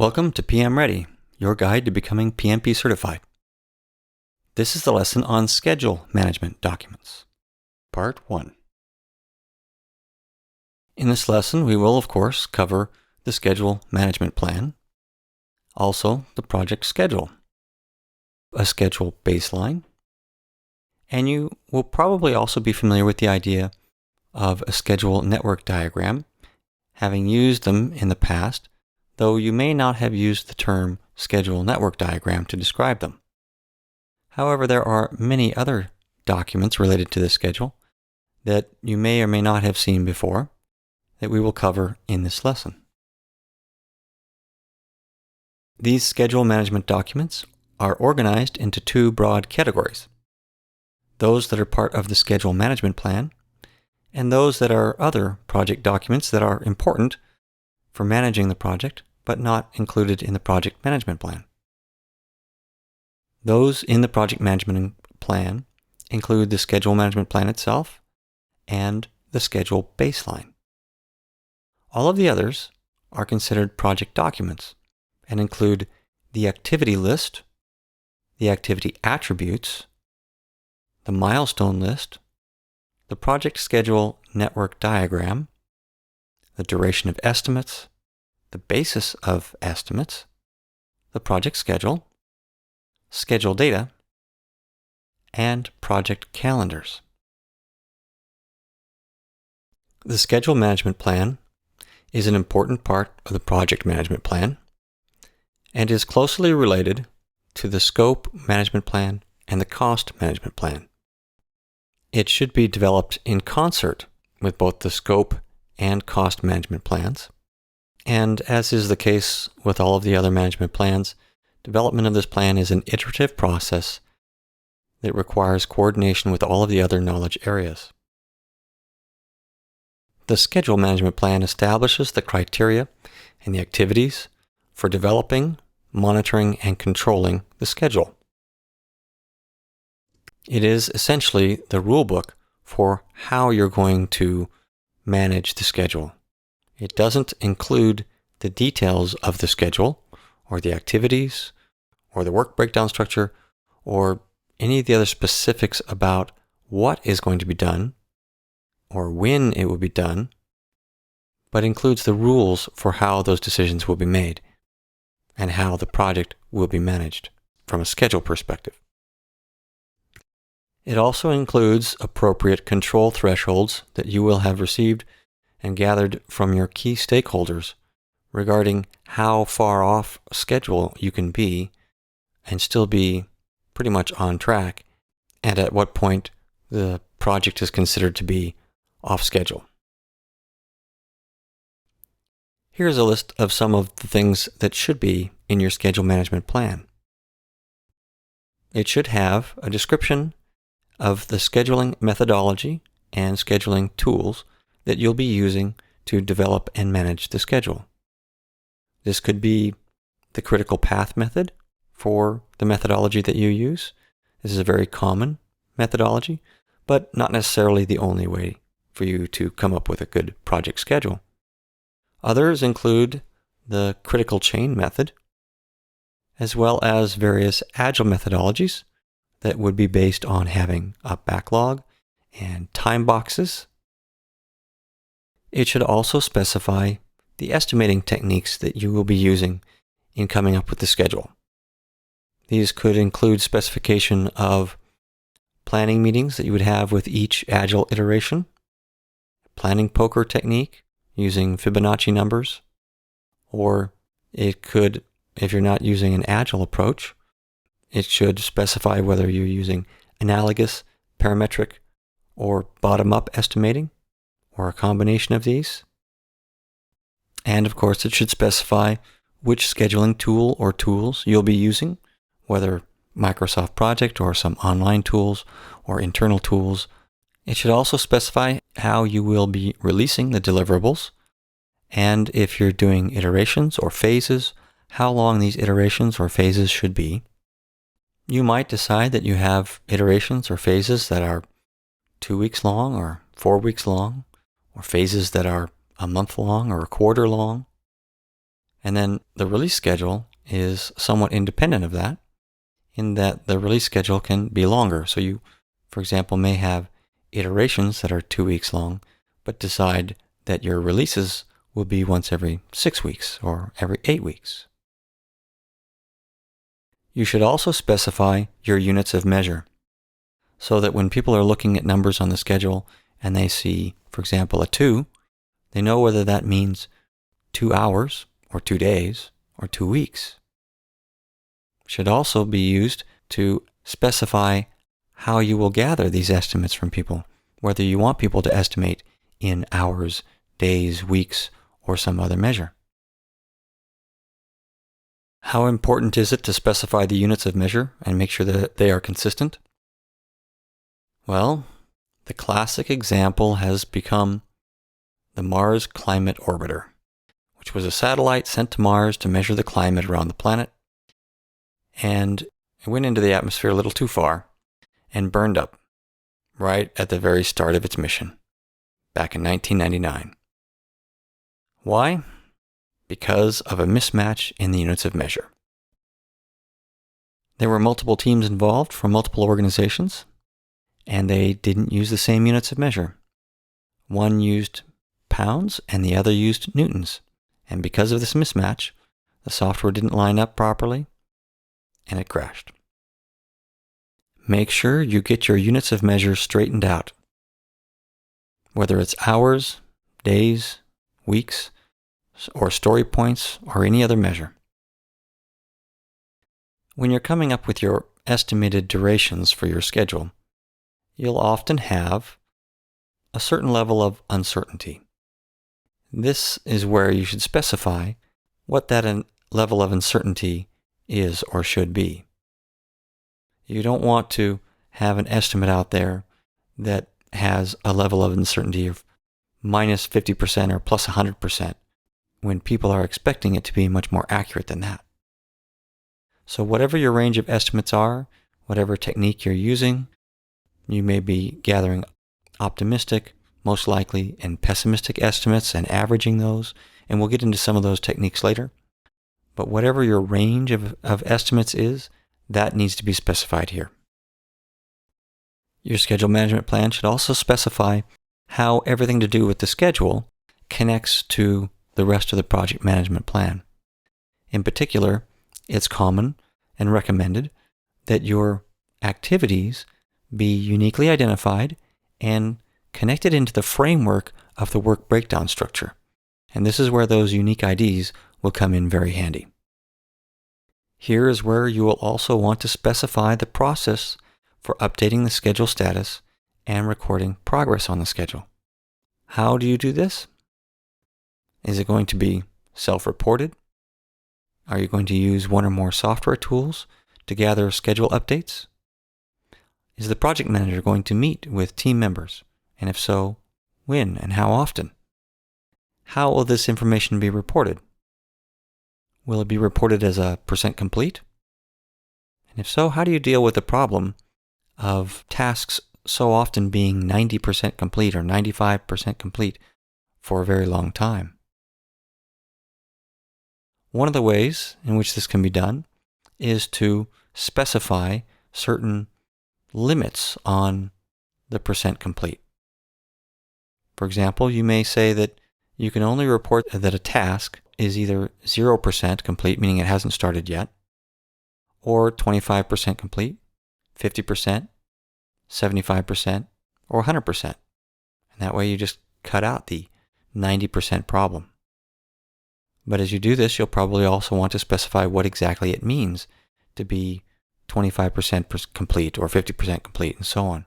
Welcome to PM Ready, your guide to becoming PMP certified. This is the lesson on schedule management documents, Part 1. In this lesson, we will, of course, cover the schedule management plan, also the project schedule, a schedule baseline, and you will probably also be familiar with the idea of a schedule network diagram, having used them in the past, though you may not have used the term schedule network diagram to describe them. However, there are many other documents related to this schedule that you may or may not have seen before that we will cover in this lesson. These schedule management documents are organized into two broad categories: those that are part of the schedule management plan and those that are other project documents that are important for managing the project, but not included in the project management plan. Those in the project management plan include the schedule management plan itself and the schedule baseline. All of the others are considered project documents and include the activity list, the activity attributes, the milestone list, the project schedule network diagram, the duration of estimates, the basis of estimates, the project schedule, schedule data, and project calendars. The schedule management plan is an important part of the project management plan and is closely related to the scope management plan and the cost management plan. It should be developed in concert with both the scope and cost management plans. And as is the case with all of the other management plans, development of this plan is an iterative process that requires coordination with all of the other knowledge areas. The schedule management plan establishes the criteria and the activities for developing, monitoring, and controlling the schedule. It is essentially the rulebook for how you're going to manage the schedule. It doesn't include the details of the schedule or the activities or the work breakdown structure or any of the other specifics about what is going to be done or when it will be done, but includes the rules for how those decisions will be made and how the project will be managed from a schedule perspective. It also includes appropriate control thresholds that you will have received and gathered from your key stakeholders regarding how far off schedule you can be and still be pretty much on track, and at what point the project is considered to be off schedule. Here's a list of some of the things that should be in your schedule management plan. It should have a description of the scheduling methodology and scheduling tools that you'll be using to develop and manage the schedule. This could be the critical path method for the methodology that you use. This is a very common methodology, but not necessarily the only way for you to come up with a good project schedule. Others include the critical chain method, as well as various agile methodologies that would be based on having a backlog and time boxes. It should also specify the estimating techniques that you will be using in coming up with the schedule. These could include specification of planning meetings that you would have with each agile iteration, planning poker technique using Fibonacci numbers, or it could, if you're not using an agile approach, it should specify whether you're using analogous, parametric, or bottom-up estimating, or a combination of these. And of course, it should specify which scheduling tool or tools you'll be using, whether Microsoft Project or some online tools or internal tools. It should also specify how you will be releasing the deliverables, and if you're doing iterations or phases, how long these iterations or phases should be. You might decide that you have iterations or phases that are 2 weeks long or 4 weeks long, or phases that are a month long or a quarter long. And then the release schedule is somewhat independent of that, in that the release schedule can be longer. So you, for example, may have iterations that are 2 weeks long, but decide that your releases will be once every 6 weeks or every 8 weeks. You should also specify your units of measure so that when people are looking at numbers on the schedule and they see, for example, a 2, they know whether that means 2 hours or 2 days or 2 weeks. Should also be used to specify how you will gather these estimates from people, whether you want people to estimate in hours, days, weeks, or some other measure. How important is it to specify the units of measure and make sure that they are consistent? Well, the classic example has become the Mars Climate Orbiter, which was a satellite sent to Mars to measure the climate around the planet. And it went into the atmosphere a little too far and burned up right at the very start of its mission, back in 1999. Why? Because of a mismatch in the units of measure. There were multiple teams involved from multiple organizations, and they didn't use the same units of measure. One used pounds and the other used newtons. And because of this mismatch, the software didn't line up properly, and it crashed. Make sure you get your units of measure straightened out, whether it's hours, days, weeks, or story points, or any other measure. When you're coming up with your estimated durations for your schedule, you'll often have a certain level of uncertainty. This is where you should specify what that level of uncertainty is or should be. You don't want to have an estimate out there that has a level of uncertainty of minus 50% or plus 100% when people are expecting it to be much more accurate than that. So whatever your range of estimates are, whatever technique you're using, you may be gathering optimistic, most likely, and pessimistic estimates and averaging those, and we'll get into some of those techniques later. But whatever your range of estimates is, that needs to be specified here. Your schedule management plan should also specify how everything to do with the schedule connects to the rest of the project management plan. In particular, it's common and recommended that your activities be uniquely identified and connected into the framework of the work breakdown structure. And this is where those unique IDs will come in very handy. Here is where you will also want to specify the process for updating the schedule status and recording progress on the schedule. How do you do this? Is it going to be self-reported? Are you going to use one or more software tools to gather schedule updates? Is the project manager going to meet with team members? And if so, when and how often? How will this information be reported? Will it be reported as a % complete? And if so, how do you deal with the problem of tasks so often being 90% complete or 95% complete for a very long time? One of the ways in which this can be done is to specify certain limits on the % complete. For example, you may say that you can only report that a task is either 0% complete, meaning it hasn't started yet, or 25% complete, 50%, 75%, or 100%. And that way you just cut out the 90% problem. But as you do this, you'll probably also want to specify what exactly it means to be 25% complete or 50% complete and so on.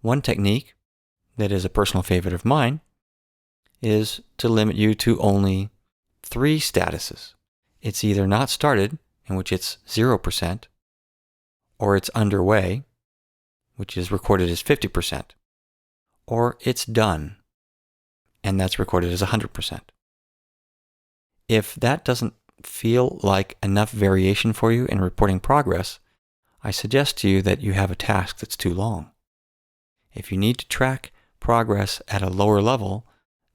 One technique that is a personal favorite of mine is to limit you to only 3 statuses. It's either not started, in which it's 0%, or it's underway, which is recorded as 50%, or it's done, and that's recorded as 100%. If that doesn't feel like enough variation for you in reporting progress, I suggest to you that you have a task that's too long. If you need to track progress at a lower level,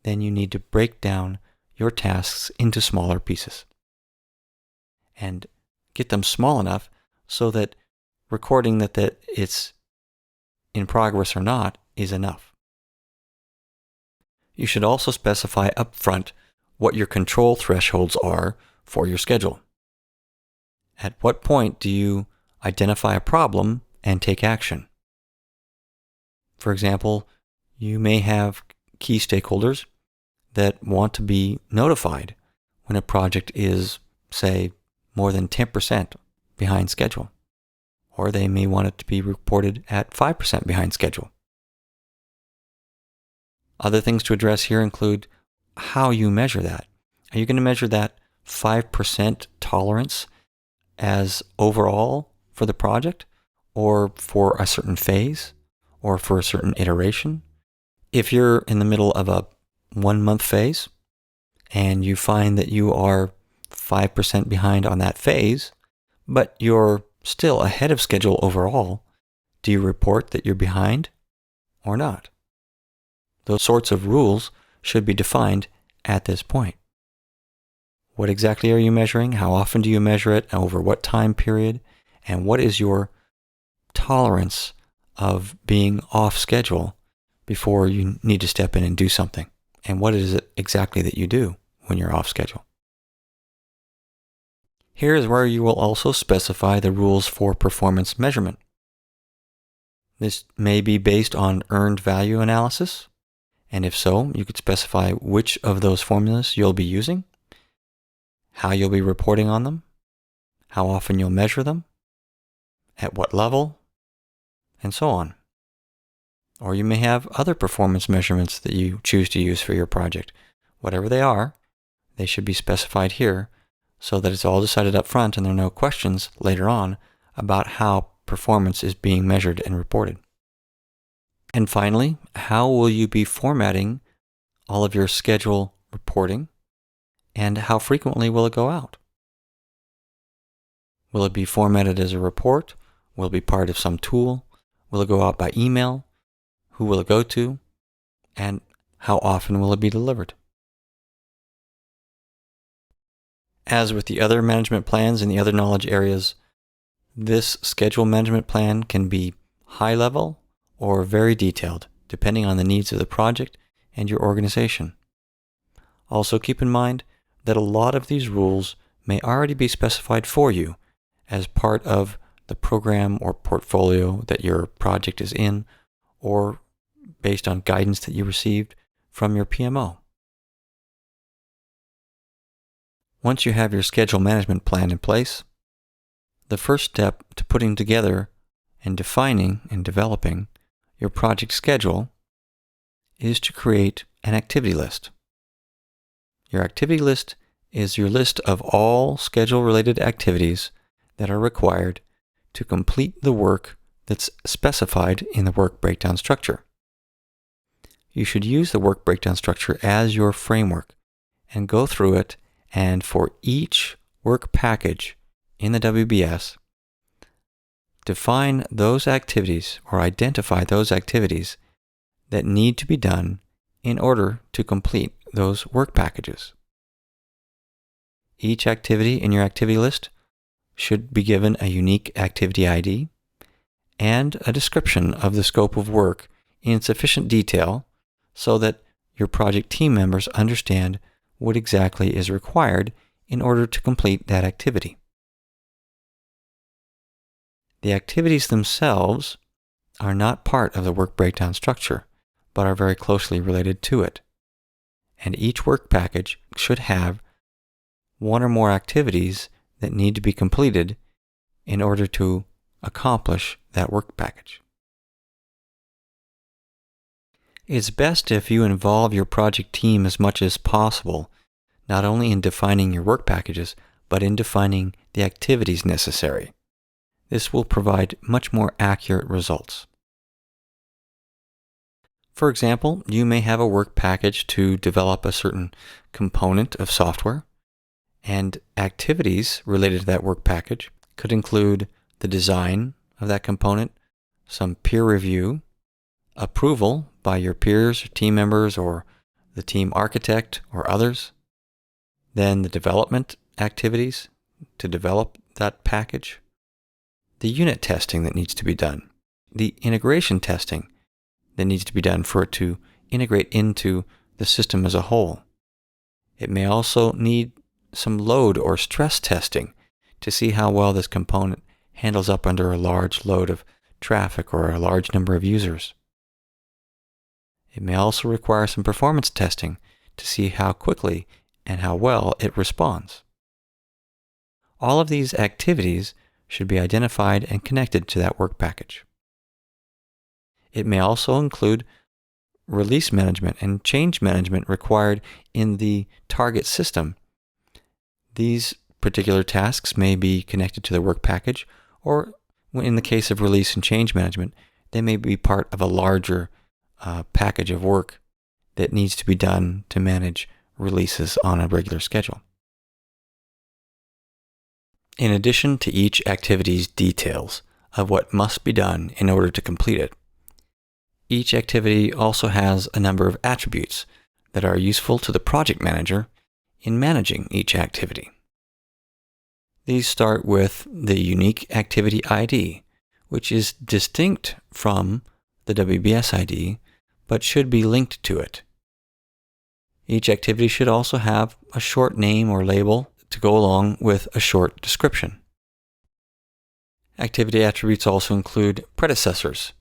then you need to break down your tasks into smaller pieces and get them small enough so that recording that it's in progress or not is enough. You should also specify upfront what your control thresholds are for your schedule. At what point do you identify a problem and take action? For example, you may have key stakeholders that want to be notified when a project is, say, more than 10% behind schedule, or they may want it to be reported at 5% behind schedule. Other things to address here include how you measure that. Are you going to measure that 5% tolerance as overall for the project, or for a certain phase, or for a certain iteration? If you're in the middle of a 1-month phase and you find that you are 5% behind on that phase, but you're still ahead of schedule overall, do you report that you're behind or not? Those sorts of rules should be defined at this point. What exactly are you measuring? How often do you measure it? Over what time period? And what is your tolerance of being off schedule before you need to step in and do something? And what is it exactly that you do when you're off schedule? Here is where you will also specify the rules for performance measurement. This may be based on earned value analysis, and if so, you could specify which of those formulas you'll be using, how you'll be reporting on them, how often you'll measure them, at what level, and so on. Or you may have other performance measurements that you choose to use for your project. Whatever they are, they should be specified here so that it's all decided up front and there are no questions later on about how performance is being measured and reported. And finally, how will you be formatting all of your schedule reporting, and how frequently will it go out? Will it be formatted as a report? Will it be part of some tool? Will it go out by email? Who will it go to? And how often will it be delivered? As with the other management plans in the other knowledge areas, this schedule management plan can be high level or very detailed, depending on the needs of the project and your organization. Also keep in mind that a lot of these rules may already be specified for you as part of the program or portfolio that your project is in, or based on guidance that you received from your PMO. Once you have your schedule management plan in place, the first step to putting together and defining and developing your project schedule is to create an activity list. Your activity list is your list of all schedule-related activities that are required to complete the work that's specified in the work breakdown structure. You should use the work breakdown structure as your framework and go through it, and for each work package in the WBS, define those activities or identify those activities that need to be done in order to complete those work packages. Each activity in your activity list should be given a unique activity ID and a description of the scope of work in sufficient detail so that your project team members understand what exactly is required in order to complete that activity. The activities themselves are not part of the work breakdown structure, but are very closely related to it. And each work package should have one or more activities that need to be completed in order to accomplish that work package. It's best if you involve your project team as much as possible, not only in defining your work packages, but in defining the activities necessary. This will provide much more accurate results. For example, you may have a work package to develop a certain component of software, and activities related to that work package could include the design of that component, some peer review, approval by your peers or team members or the team architect or others, then the development activities to develop that package, the unit testing that needs to be done, the integration testing that needs to be done for it to integrate into the system as a whole. It may also need some load or stress testing to see how well this component handles up under a large load of traffic or a large number of users. It may also require some performance testing to see how quickly and how well it responds. All of these activities should be identified and connected to that work package. It may also include release management and change management required in the target system. These particular tasks may be connected to the work package, or in the case of release and change management, they may be part of a larger package of work that needs to be done to manage releases on a regular schedule. In addition to each activity's details of what must be done in order to complete it, each activity also has a number of attributes that are useful to the project manager in managing each activity. These start with the unique activity ID, which is distinct from the WBS ID, but should be linked to it. Each activity should also have a short name or label to go along with a short description. Activity attributes also include predecessors,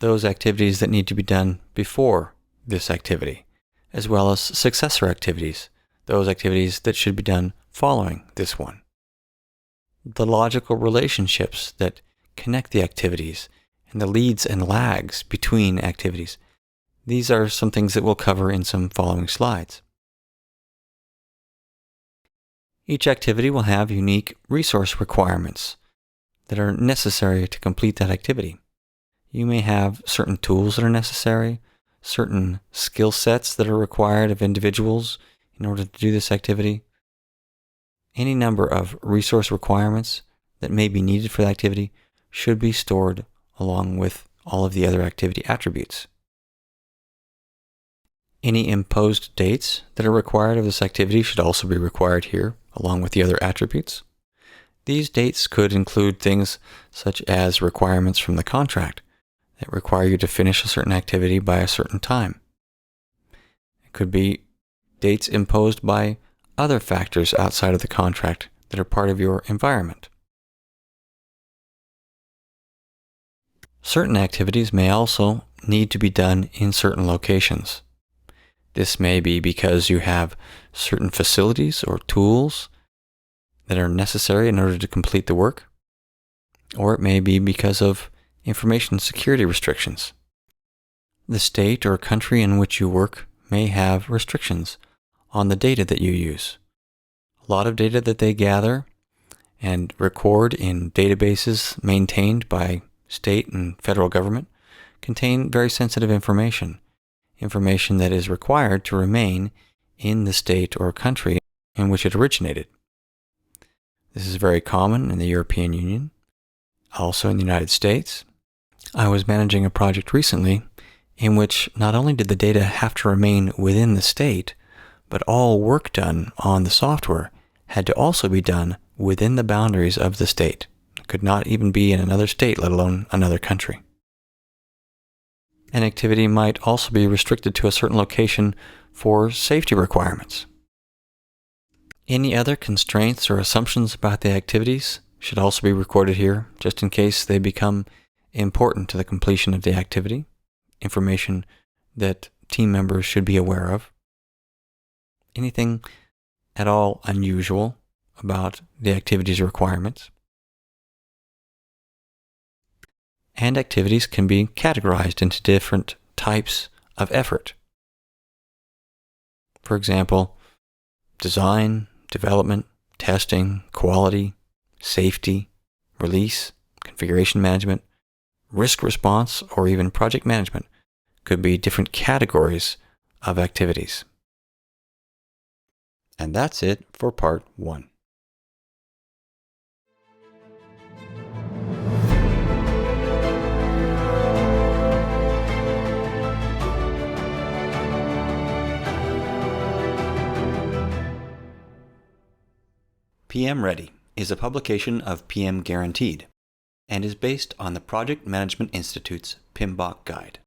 those activities that need to be done before this activity, as well as successor activities, those activities that should be done following this one. The logical relationships that connect the activities and the leads and lags between activities. These are some things that we'll cover in some following slides. Each activity will have unique resource requirements that are necessary to complete that activity. You may have certain tools that are necessary, certain skill sets that are required of individuals in order to do this activity. Any number of resource requirements that may be needed for the activity should be stored along with all of the other activity attributes. Any imposed dates that are required of this activity should also be required here, along with the other attributes. These dates could include things such as requirements from the contract that require you to finish a certain activity by a certain time. It could be dates imposed by other factors outside of the contract that are part of your environment. Certain activities may also need to be done in certain locations. This may be because you have certain facilities or tools that are necessary in order to complete the work, or it may be because of information security restrictions. The state or country in which you work may have restrictions on the data that you use. A lot of data that they gather and record in databases maintained by state and federal government contain very sensitive information that is required to remain in the state or country in which it originated. This is very common in the European Union, also in the United States. I was managing a project recently in which not only did the data have to remain within the state, but all work done on the software had to also be done within the boundaries of the state. It could not even be in another state, let alone another country. An activity might also be restricted to a certain location for safety requirements. Any other constraints or assumptions about the activities should also be recorded here, just in case they become important to the completion of the activity, information that team members should be aware of. Anything at all unusual about the activity's requirements. And activities can be categorized into different types of effort. For example, design, development, testing, quality, safety, release, configuration management, risk response, or even project management could be different categories of activities. And that's it for part 1. PM Ready is a publication of PM Guaranteed and is based on the Project Management Institute's PMBOK guide.